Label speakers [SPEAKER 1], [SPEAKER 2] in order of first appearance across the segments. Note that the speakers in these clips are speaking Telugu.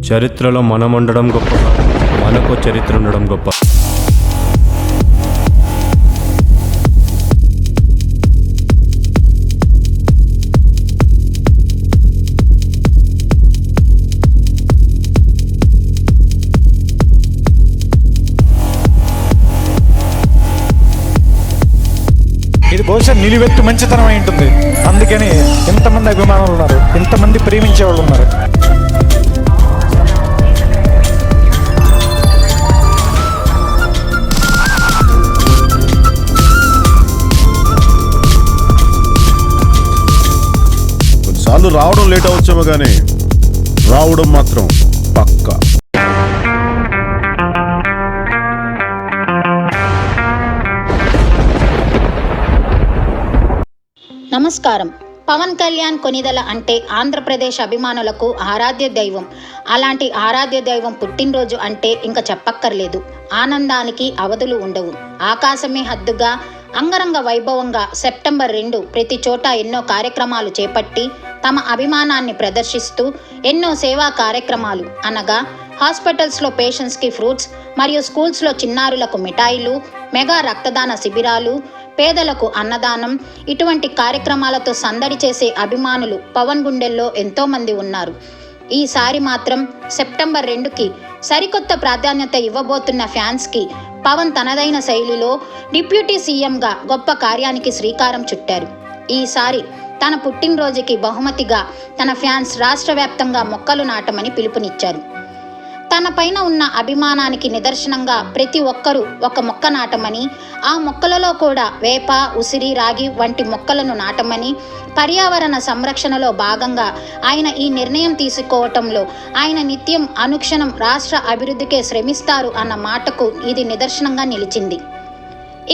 [SPEAKER 1] చరిత్రలో మనం ఉండడం గొప్ప, మనకు చరిత్ర ఉండడం గొప్ప.
[SPEAKER 2] ఇది బహుశా నిలువెత్తు మంచితనం అయి ఉంటుంది. అందుకని ఇంతమంది అభిమానులు ఉన్నారు, ఇంతమంది ప్రేమించే వాళ్ళు ఉన్నారు.
[SPEAKER 3] కొన్నిసార్లు రావడం లేట్ అవచ్చేమో కానీ రావడం మాత్రం పక్కా.
[SPEAKER 4] నమస్కారం. పవన్ కళ్యాణ్ కొనిదల అంటే ఆంధ్రప్రదేశ్ అభిమానులకు ఆరాధ్య దైవం. అలాంటి ఆరాధ్య దైవం పుట్టినరోజు అంటే ఇంకా చెప్పక్కర్లేదు. ఆనందానికి అవధులు ఉండవు. ఆకాశమే హద్దుగా అంగరంగ వైభవంగా సెప్టెంబర్ 2 ప్రతి చోట ఎన్నో కార్యక్రమాలు చేపట్టి తమ అభిమానాన్ని ప్రదర్శిస్తూ ఎన్నో సేవా కార్యక్రమాలు అనగా హాస్పిటల్స్లో పేషెంట్స్కి ఫ్రూట్స్ మరియు స్కూల్స్లో చిన్నారులకు మిఠాయిలు, మెగా రక్తదాన శిబిరాలు, పేదలకు అన్నదానం, ఇటువంటి కార్యక్రమాలతో సందడి చేసే అభిమానులు పవన్ గుండెల్లో ఎంతోమంది ఉన్నారు. ఈసారి మాత్రం సెప్టెంబర్ 2కి సరికొత్త ప్రాధాన్యత ఇవ్వబోతున్న ఫ్యాన్స్కి పవన్ తనదైన శైలిలో డిప్యూటీ సీఎంగా గొప్ప కార్యానికి శ్రీకారం చుట్టారు. ఈసారి తన పుట్టినరోజుకి బహుమతిగా తన ఫ్యాన్స్ రాష్ట్ర వ్యాప్తంగా మొక్కలు నాటమని పిలుపునిచ్చారు. తన పైన ఉన్న అభిమానానికి నిదర్శనంగా ప్రతి ఒక్కరూ ఒక మొక్క నాటమని, ఆ మొక్కలలో కూడా వేప, ఉసిరి, రాగి వంటి మొక్కలను నాటమని, పర్యావరణ సంరక్షణలో భాగంగా ఆయన ఈ నిర్ణయం తీసుకోవటంలో ఆయన నిత్యం అనుక్షణం రాష్ట్ర అభివృద్ధికే శ్రమిస్తారు అన్న మాటకు ఇది నిదర్శనంగా నిలిచింది.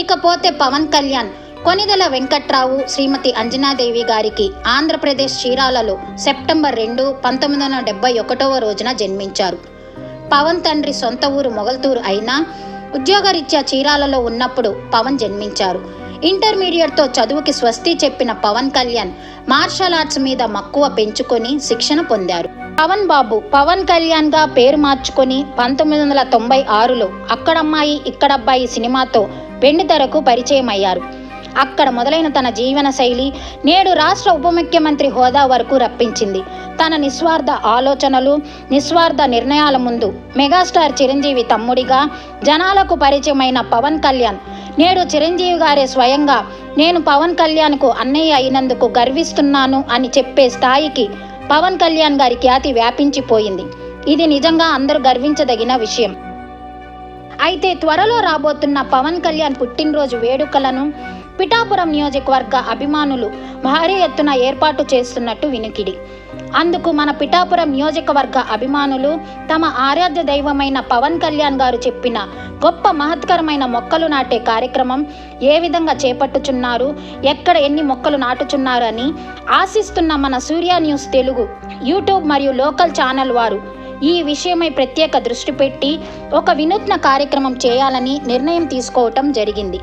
[SPEAKER 4] ఇకపోతే పవన్ కళ్యాణ్ కొనిదెల వెంకట్రావు, శ్రీమతి అంజనాదేవి గారికి ఆంధ్రప్రదేశ్ చీరాలలో సెప్టెంబర్ 2, 1971 రోజున జన్మించారు. పవన్ తండ్రి సొంత ఊరు మొగల్తూరు అయినా ఉద్యోగరీత్యా చీరాలలో ఉన్నప్పుడు పవన్ జన్మించారు. ఇంటర్మీడియట్తో చదువుకి స్వస్తి చెప్పిన పవన్ కళ్యాణ్ మార్షల్ ఆర్ట్స్ మీద మక్కువ పెంచుకొని శిక్షణ పొందారు. పవన్ బాబు పవన్ కళ్యాణ్గా పేరు మార్చుకొని 1996లో అక్కడమ్మాయి ఇక్కడబ్బాయి సినిమాతో వెండితెరకు పరిచయం అయ్యారు. అక్కడ మొదలైన తన జీవన శైలి నేడు రాష్ట్ర ఉప ముఖ్యమంత్రి హోదా వరకు రప్పించింది. తన నిస్వార్థ ఆలోచనలు, నిస్వార్థ నిర్ణయాల ముందు మెగాస్టార్ చిరంజీవి తమ్ముడిగా జనాలకు పరిచయమైన పవన్ కళ్యాణ్ నేడు చిరంజీవి గారే స్వయంగా నేను పవన్ కళ్యాణ్కు అన్నయ్య అయినందుకు గర్విస్తున్నాను అని చెప్పే స్థాయికి పవన్ కళ్యాణ్ గారి ఖ్యాతి వ్యాపించిపోయింది. ఇది నిజంగా అందరూ గర్వించదగిన విషయం. అయితే త్వరలో రాబోతున్న పవన్ కళ్యాణ్ పుట్టినరోజు వేడుకలను పిఠాపురం నియోజకవర్గ అభిమానులు భారీ ఎత్తున ఏర్పాటు చేస్తున్నట్టు వినికిడి. అందుకు మన పిఠాపురం నియోజకవర్గ అభిమానులు తమ ఆరాధ్య దైవమైన పవన్ కళ్యాణ్ గారు చెప్పిన గొప్ప మహత్కరమైన మొక్కలు నాటే కార్యక్రమం ఏ విధంగా చేపట్టుచున్నారు, ఎక్కడ ఎన్ని మొక్కలు నాటుచున్నారు అని ఆశిస్తున్న మన సూర్య న్యూస్ తెలుగు యూట్యూబ్ మరియు లోకల్ ఛానల్ వారు ఈ విషయమై ప్రత్యేక దృష్టి పెట్టి ఒక వినూత్న కార్యక్రమం చేయాలని నిర్ణయం తీసుకోవటం జరిగింది.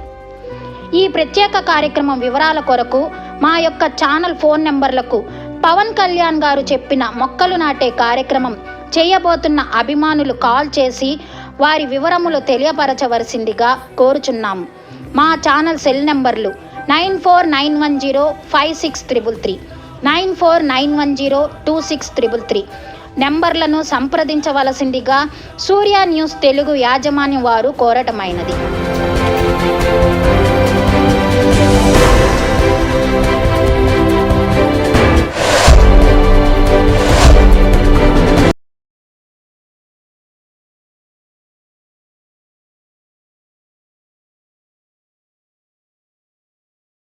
[SPEAKER 4] ఈ ప్రత్యేక కార్యక్రమం వివరాల కొరకు మా యొక్క ఛానల్ ఫోన్ నెంబర్లకు పవన్ కళ్యాణ్ గారు చెప్పిన మొక్కలు నాటే కార్యక్రమం చేయబోతున్న అభిమానులు కాల్ చేసి వారి వివరములు తెలియపరచవలసిందిగా కోరుచున్నాము. మా ఛానల్ సెల్ నెంబర్లు 9491056333, 9491026333 నెంబర్లను సంప్రదించవలసిందిగా సూర్య న్యూస్ తెలుగు యాజమాన్యం వారు కోరటమైనది.